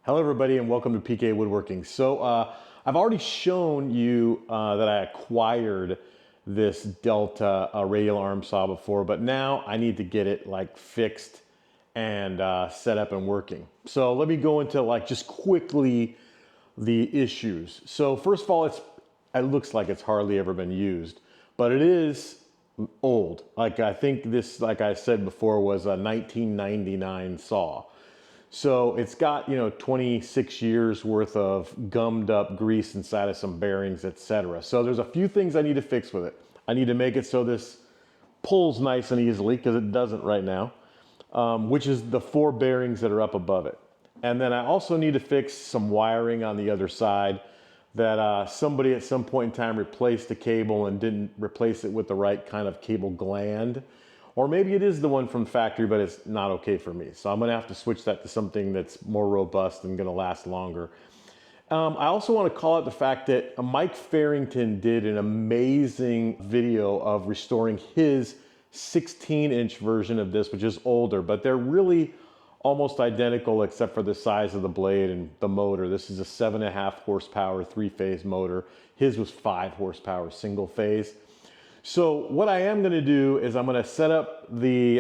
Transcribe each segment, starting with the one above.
Hello everybody and welcome to PK Woodworking. So I've already shown you that I acquired this Delta radial arm saw before, but now I need to get it like fixed and set up and working. So let me go into like just quickly the issues. So first of all, it looks like it's hardly ever been used, but it is old. Like I think this, like I said before, was a 1999 saw. So it's got, 26 years worth of gummed up grease inside of some bearings, etc. So there's a few things I need to fix with it. I need to make it so this pulls nice and easily, because it doesn't right now, which is the 4 bearings that are up above it. And then I also need to fix some wiring on the other side that somebody at some point in time replaced the cable and didn't replace it with the right kind of cable gland. Or maybe it is the one from factory, but it's not okay for me. So I'm gonna have to switch that to something that's more robust and gonna last longer. I also wanna call out the fact that Mike Farrington did an amazing video of restoring his 16-inch version of this, which is older, but they're really almost identical except for the size of the blade and the motor. This is a 7.5 horsepower, 3-phase motor. His was 5 horsepower, single phase. So what I am going to do is I'm going to set up the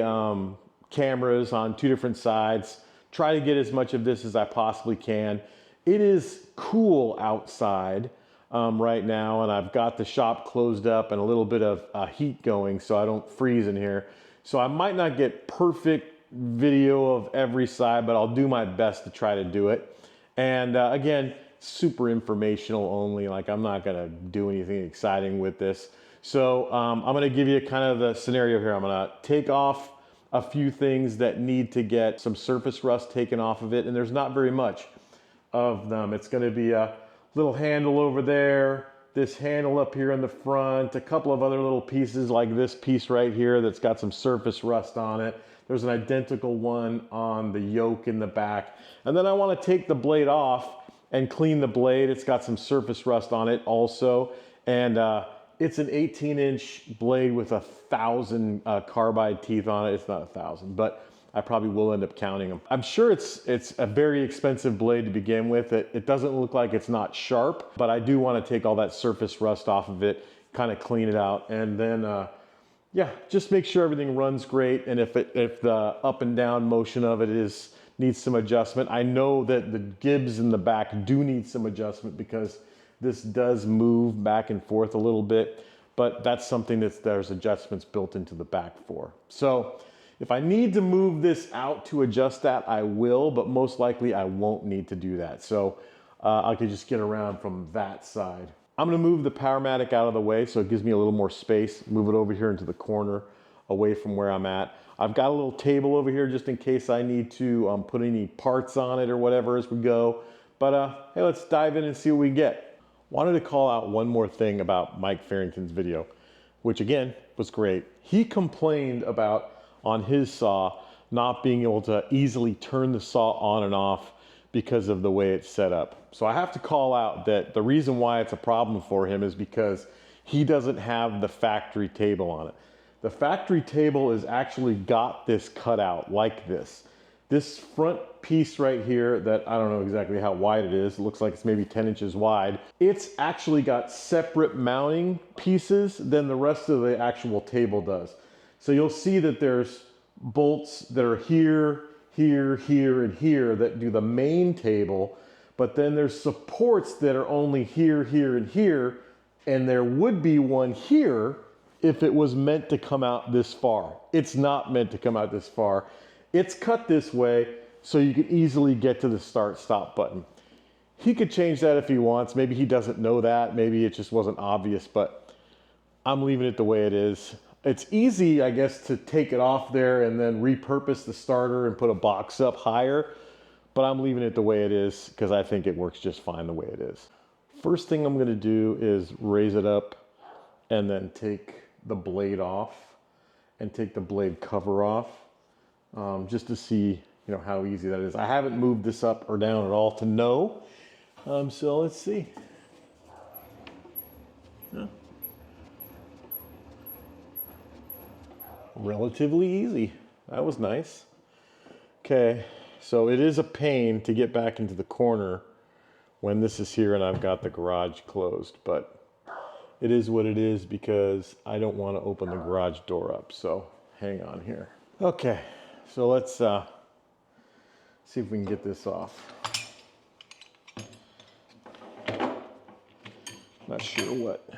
cameras on 2 different sides, try to get as much of this as I possibly can. It is cool outside right now, and I've got the shop closed up and a little bit of heat going so I don't freeze in here. So I might not get perfect video of every side, but I'll do my best to try to do it. And again, super informational only. Like I'm not going to do anything exciting with this. So I'm going to give you kind of the scenario here. I'm going to take off a few things that need to get some surface rust taken off of it, and there's not very much of them. It's going to be a little handle over there, this handle up here in the front, a couple of other little pieces like this piece right here that's got some surface rust on it. There's an identical one on the yoke in the back. And then I want to take the blade off and clean the blade. It's got some surface rust on it also. And it's an 18-inch blade with 1,000 carbide teeth on it. It's not 1,000, but I probably will end up counting them. I'm sure it's a very expensive blade to begin with. It doesn't look like it's not sharp, but I do want to take all that surface rust off of it, kind of clean it out, and then yeah, just make sure everything runs great. And if the up and down motion of it needs some adjustment. I know that the gibs in the back do need some adjustment because this does move back and forth a little bit, but that's something there's adjustments built into the back for. So if I need to move this out to adjust that, I will, but most likely I won't need to do that. So I could just get around from that side. I'm gonna move the Powermatic out of the way so it gives me a little more space, move it over here into the corner away from where I'm at. I've got a little table over here just in case I need to put any parts on it or whatever as we go. But hey, let's dive in and see what we get. Wanted to call out one more thing about Mike Farrington's video, which again was great. He complained about on his saw not being able to easily turn the saw on and off because of the way it's set up. So I have to call out that the reason why it's a problem for him is because he doesn't have the factory table on it. The factory table has actually got this cut out like this. This front piece right here that I don't know exactly how wide it is. It looks like it's maybe 10 inches wide. It's actually got separate mounting pieces than the rest of the actual table does. So you'll see that there's bolts that are here, here, here, and here that do the main table, but then there's supports that are only here, here, and here, and there would be one here if it was meant to come out this far. It's not meant to come out this far. It's cut this way so you can easily get to the start-stop button. He could change that if he wants. Maybe he doesn't know that. Maybe it just wasn't obvious, but I'm leaving it the way it is. It's easy, I guess, to take it off there and then repurpose the starter and put a box up higher, but I'm leaving it the way it is because I think it works just fine the way it is. First thing I'm going to do is raise it up and then take the blade off and take the blade cover off just to see how easy that is. I haven't moved this up or down at all to know, so let's see. Yeah. Relatively easy. That was nice. Okay, So it is a pain to get back into the corner when this is here and I've got the garage closed, but it is what it is because I don't want to open the garage door up. So hang on here. Okay, so let's see if we can get this off. Not sure what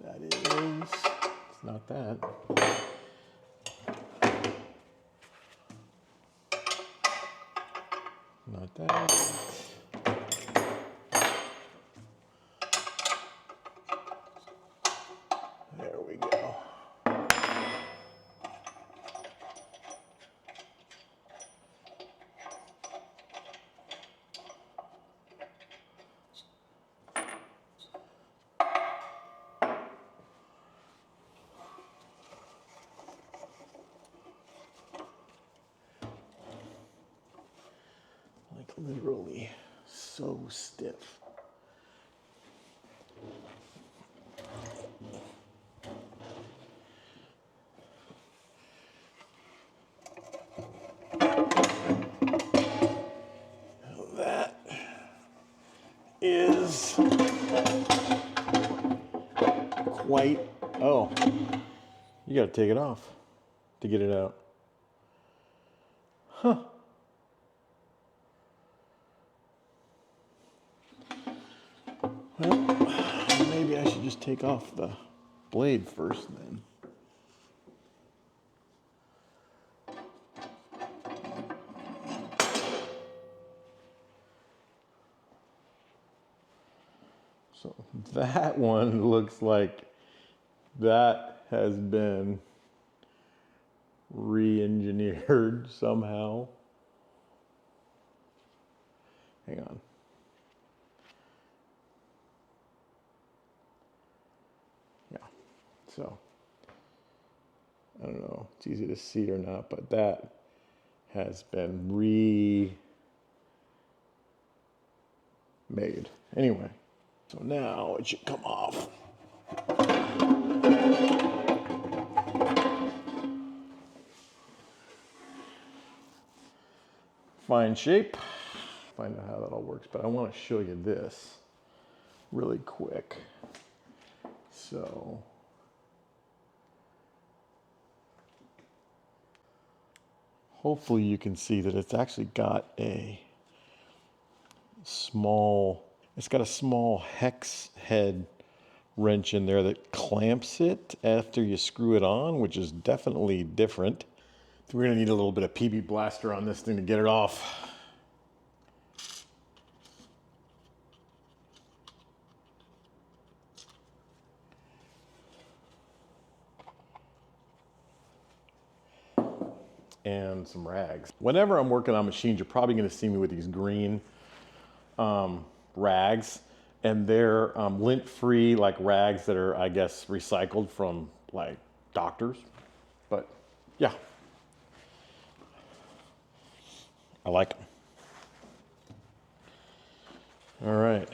that is. It's not that. Not that. There we go. Like literally so stiff. That is quite, oh, you gotta take it off to get it out. Huh. Well, maybe I should just take off the blade first then. So that one looks like that has been re-engineered somehow. Hang on. Yeah, so I don't know if it's easy to see or not, but that has been remade. Anyway, so now it should come off. Fine shape. Find out how that all works, but I want to show you this really quick. So hopefully you can see that it's actually got a small, it's got a small hex head wrench in there that clamps it after you screw it on, which is definitely different. We're gonna need a little bit of PB Blaster on this thing to get it off. And some rags. Whenever I'm working on machines, you're probably gonna see me with these green rags, and they're lint-free, like rags that are, I guess, recycled from like doctors. But yeah, I like them. All right.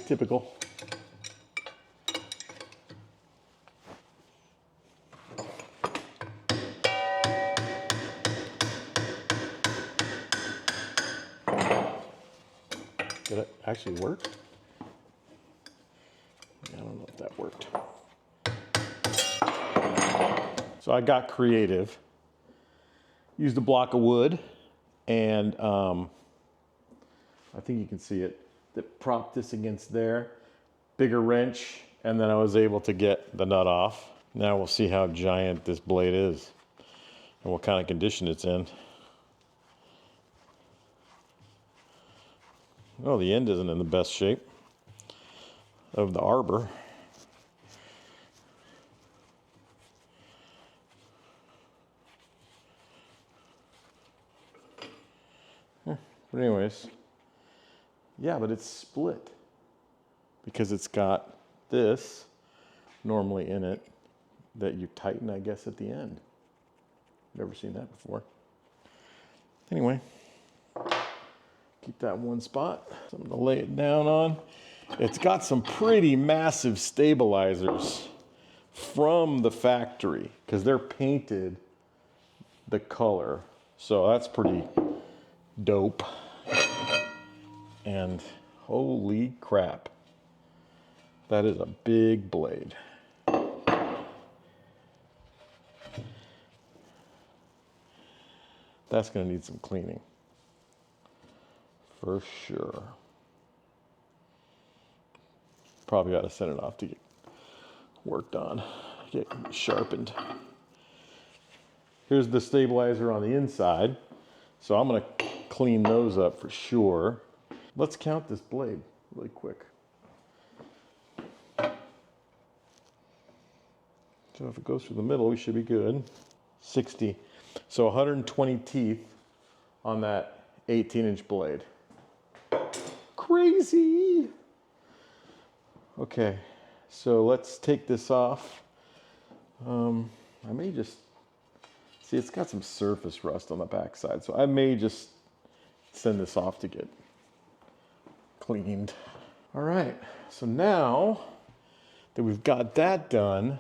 Typical. Did it actually work? I don't know if that worked. So I got creative. Used a block of wood, and I think you can see it. That propped this against there. Bigger wrench, and then I was able to get the nut off. Now we'll see how giant this blade is and what kind of condition it's in. Oh, the end isn't in the best shape of the arbor. But anyways, yeah, but it's split because it's got this normally in it that you tighten, I guess, at the end. Never seen that before. Anyway, Keep that in one spot. Something to lay it down on. It's got some pretty massive stabilizers from the factory because they're painted the color. So that's pretty dope. And holy crap, that is a big blade. That's gonna need some cleaning for sure. Probably ought to send it off to get worked on, get sharpened. Here's the stabilizer on the inside. So I'm gonna clean those up for sure. Let's count this blade really quick. So if it goes through the middle, we should be good. 60. So 120 teeth on that 18-inch blade. Crazy. Okay, so let's take this off. I may just, see it's got some surface rust on the backside, so I may just send this off to get cleaned. All right, so now that we've got that done,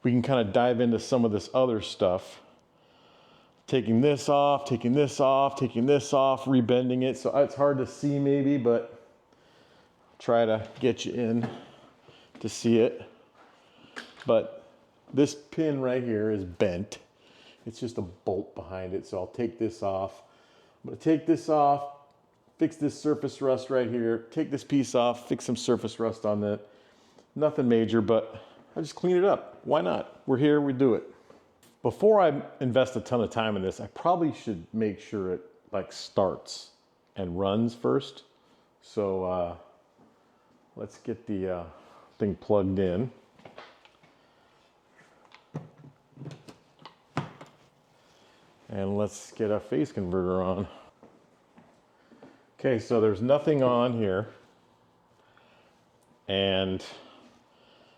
we can kind of dive into some of this other stuff. Taking this off, taking this off, taking this off, rebending it. So it's hard to see maybe, but try to get you in to see it. But this pin right here is bent. It's just a bolt behind it. So I'll take this off. I'm gonna take this off, fix this surface rust right here, take this piece off, fix some surface rust on that. Nothing major, but I just clean it up. Why not? We're here, we do it. Before I invest a ton of time in this, I probably should make sure it like starts and runs first. So let's get the thing plugged in. And let's get a phase converter on. Okay, so there's nothing on here and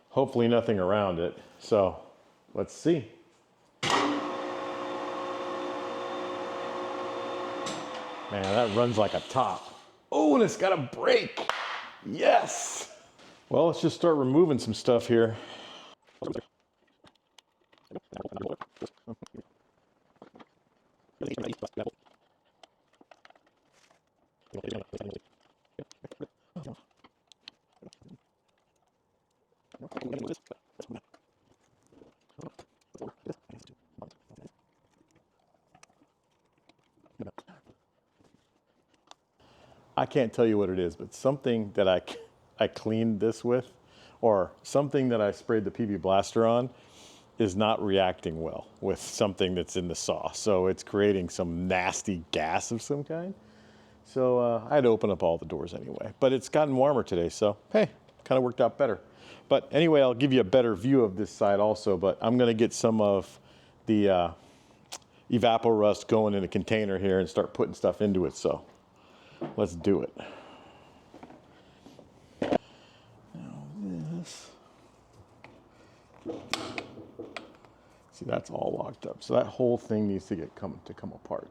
hopefully nothing around it. So let's see. Man, that runs like a top. Oh, and it's got a brake. Yes. Well, let's just start removing some stuff here. I can't tell you what it is, but something that I cleaned this with, or something that I sprayed the PB Blaster on, is not reacting well with something that's in the saw. So it's creating some nasty gas of some kind. So I had to open up all the doors anyway. But it's gotten warmer today, so hey, kind of worked out better. But anyway, I'll give you a better view of this side also, but I'm gonna get some of the evapor rust going in a container here and start putting stuff into it, so let's do it. Now this, see that's all locked up, so that whole thing needs to come apart.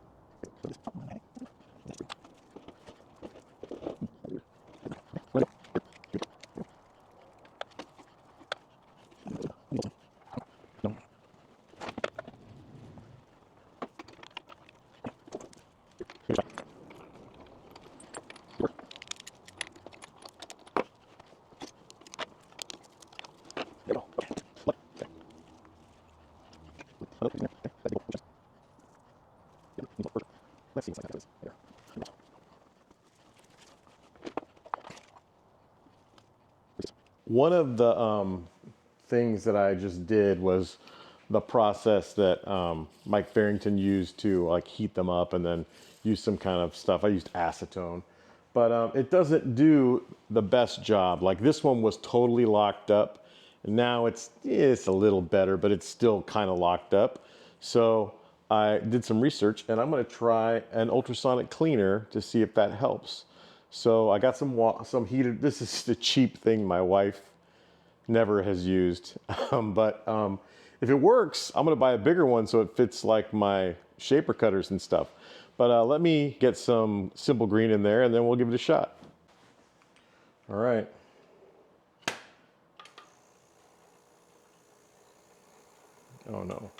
One of the things that I just did was the process that Mike Farrington used to like heat them up and then use some kind of stuff. I used acetone, but it doesn't do the best job. Like this one was totally locked up, and now it's a little better, but it's still kind of locked up. So I did some research, and I'm going to try an ultrasonic cleaner to see if that helps. So I got some heated. This is the cheap thing my wife never has used, but if it works, I'm going to buy a bigger one so it fits like my shaper cutters and stuff. But let me get some simple green in there and then we'll give it a shot. All right. Oh no.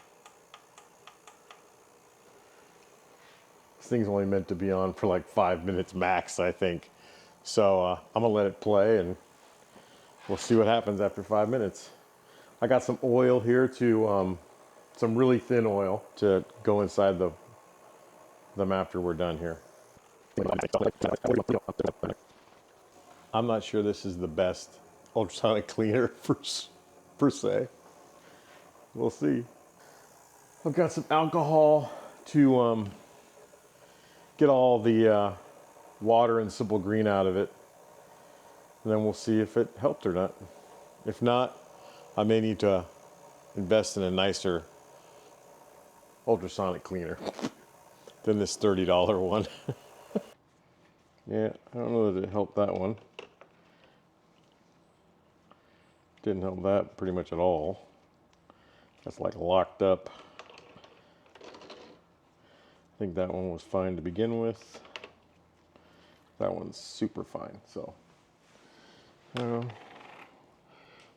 This thing's only meant to be on for like 5 minutes max, I think. So I'm gonna let it play and we'll see what happens after 5 minutes. I got some oil here to, some really thin oil to go inside them after we're done here. I'm not sure this is the best ultrasonic cleaner per se. We'll see. I've got some alcohol to get all the water and simple green out of it. And then we'll see if it helped or not. If not, I may need to invest in a nicer ultrasonic cleaner than this $30 one. Yeah, I don't know that it helped that one. Didn't help that pretty much at all. That's like locked up. I think that one was fine to begin with. That one's super fine, so.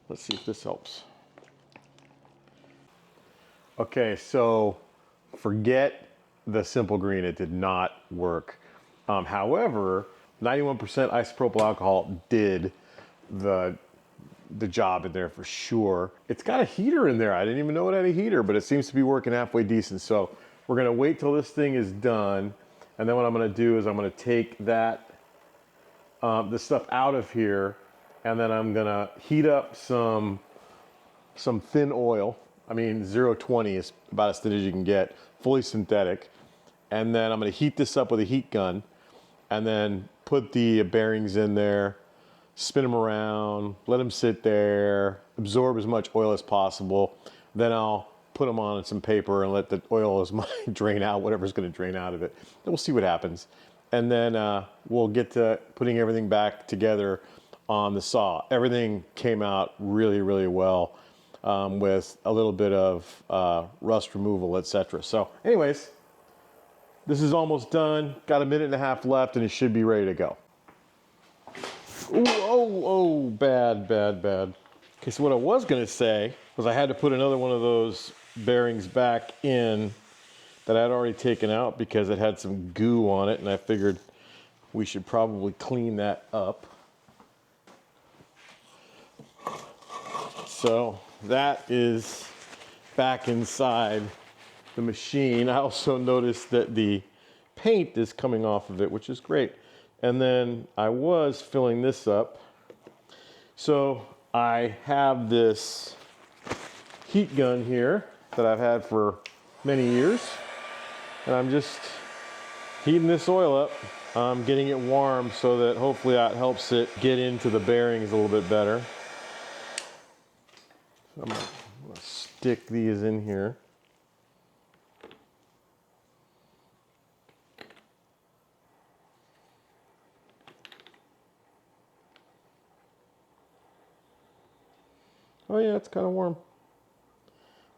Let's see if this helps. Okay, so forget the simple green, it did not work. However, 91% isopropyl alcohol did the job in there for sure. It's got a heater in there. I didn't even know it had a heater, but it seems to be working halfway decent. So we're gonna wait till this thing is done. And then what I'm gonna do is I'm gonna take that, the stuff out of here, and then I'm gonna heat up some thin oil. I mean, 020 is about as thin as you can get, fully synthetic. And then I'm gonna heat this up with a heat gun and then put the bearings in there, spin them around, let them sit there, absorb as much oil as possible. Then I'll put them on some paper and let the oil drain out, whatever's gonna drain out of it. Then we'll see what happens. And then we'll get to putting everything back together on the saw. Everything came out really, really well with a little bit of rust removal, etc. So anyways, this is almost done. Got a minute and a half left and it should be ready to go. Ooh, oh, bad. Okay, so what I was gonna say was I had to put another one of those bearings back in that I'd already taken out because it had some goo on it, and I figured we should probably clean that up. So that is back inside the machine. I also noticed that the paint is coming off of it, which is great. And then I was filling this up. So I have this heat gun here that I've had for many years. And I'm just heating this oil up. I'm getting it warm so that hopefully that helps it get into the bearings a little bit better. So I'm gonna stick these in here. Oh yeah, it's kind of warm.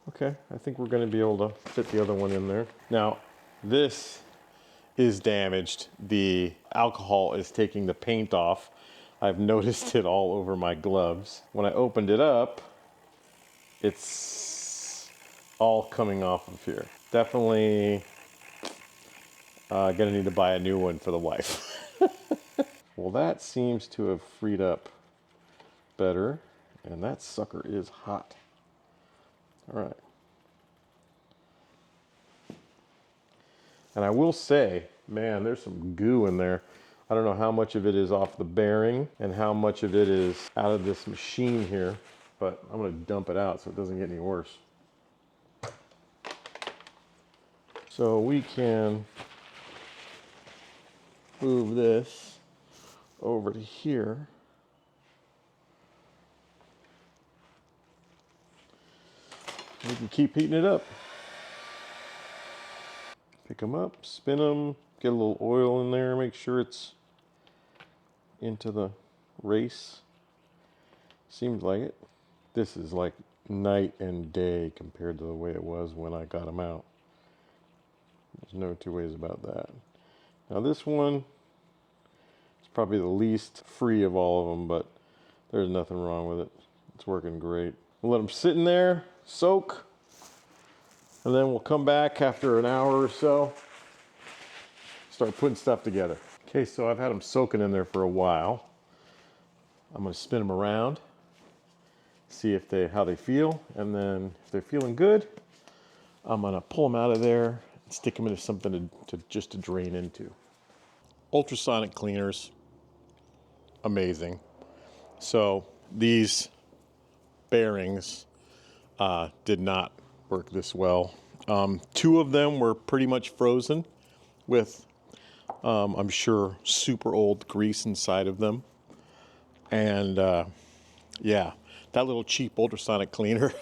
Okay, I think we're gonna be able to fit the other one in there. Now, this is damaged. The alcohol is taking the paint off. I've noticed it all over my gloves. When I opened it up, it's all coming off of here. Definitely gonna need to buy a new one for the wife. Well, that seems to have freed up better, and that sucker is hot. All right. And I will say, man, there's some goo in there. I don't know how much of it is off the bearing and how much of it is out of this machine here, but I'm gonna dump it out so it doesn't get any worse. So we can move this over to here. We can keep heating it up. Pick them up, spin them, get a little oil in there, make sure it's into the race. Seems like it. This is like night and day compared to the way it was when I got them out. There's no two ways about that. Now this one is probably the least free of all of them, but there's nothing wrong with it. It's working great. We'll let them sit in there, soak, and then we'll come back after an hour or so, start putting stuff together. Okay, so I've had them soaking in there for a while. I'm gonna spin them around, see if how they feel, and then if they're feeling good, I'm gonna pull them out of there and stick them into something just to drain into. Ultrasonic cleaners, amazing. So these bearings did not work this well. Two of them were pretty much frozen with, I'm sure, super old grease inside of them. And yeah, that little cheap ultrasonic cleaner,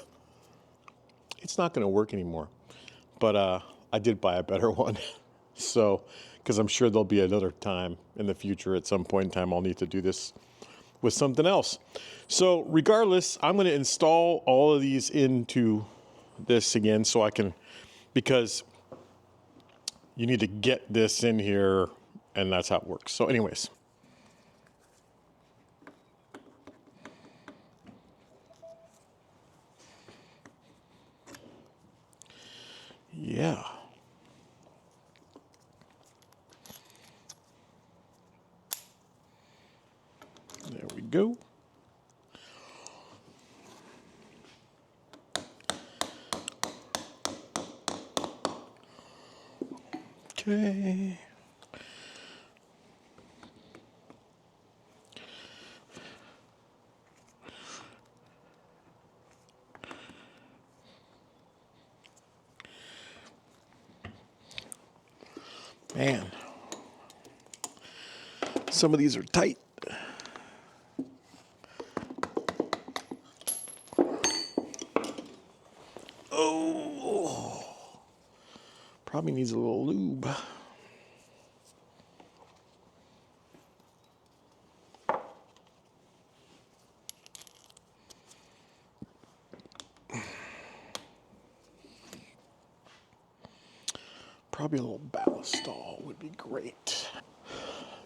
it's not gonna work anymore. But I did buy a better one. So, because I'm sure there'll be another time in the future, at some point in time, I'll need to do this with something else. So regardless, I'm gonna install all of these into this again so I can, because you need to get this in here and that's how it works. So anyways. Yeah. There we go. Okay. Man, some of these are tight. Oh, probably needs a little lube. Probably a little ballistol would be great.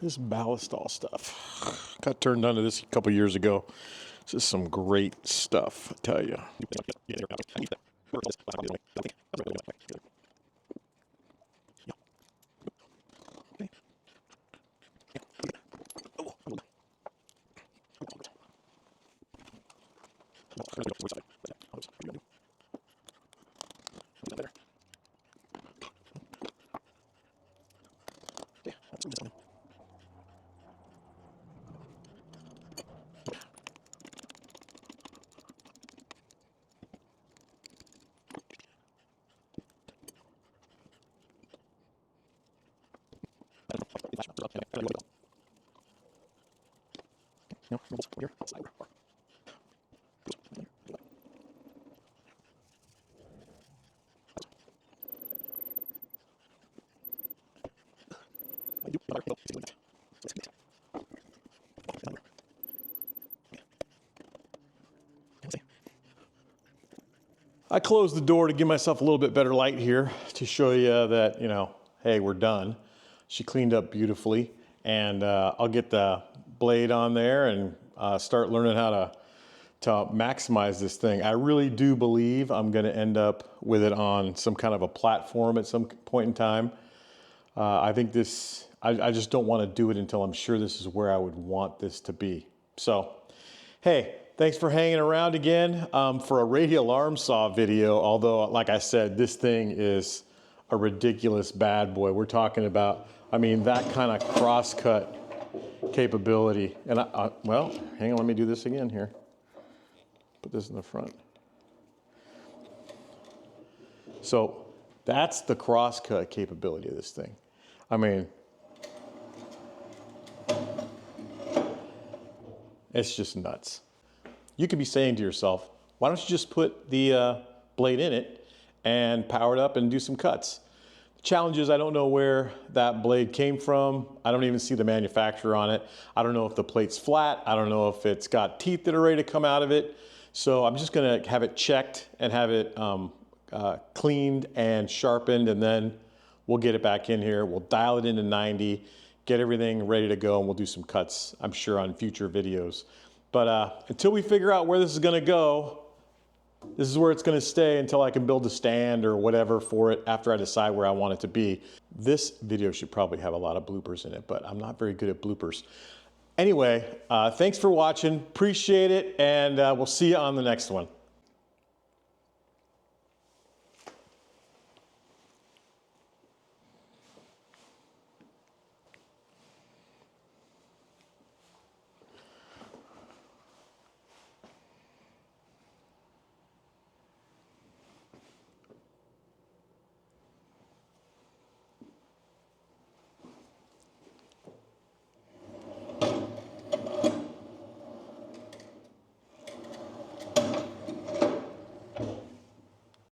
This ballistol stuff, got turned on to this a couple years ago. This is some great stuff, I tell you. I closed the door to give myself a little bit better light here to show you that, you know, hey, we're done. She cleaned up beautifully, and I'll get the blade on there and start learning how to maximize this thing. I really do believe I'm gonna end up with it on some kind of a platform at some point in time. I think this, I just don't wanna do it until I'm sure this is where I would want this to be. So, hey, thanks for hanging around again for a radial arm saw video. Although, like I said, this thing is a ridiculous bad boy. We're talking about, I mean, that kind of cross-cut capability. And well, hang on, let me do this again here. Put this in the front. So that's the cross-cut capability of this thing. I mean, it's just nuts. You could be saying to yourself, why don't you just put the blade in it and power it up and do some cuts? The challenge is I don't know where that blade came from. I don't even see the manufacturer on it. I don't know if the plate's flat. I don't know if it's got teeth that are ready to come out of it. So I'm just gonna have it checked and have it cleaned and sharpened, and then we'll get it back in here. We'll dial it into 90, get everything ready to go, and we'll do some cuts, I'm sure, on future videos. But until we figure out where this is gonna go, this is where it's gonna stay until I can build a stand or whatever for it after I decide where I want it to be. This video should probably have a lot of bloopers in it, but I'm not very good at bloopers. Anyway, thanks for watching, appreciate it, and we'll see you on the next one.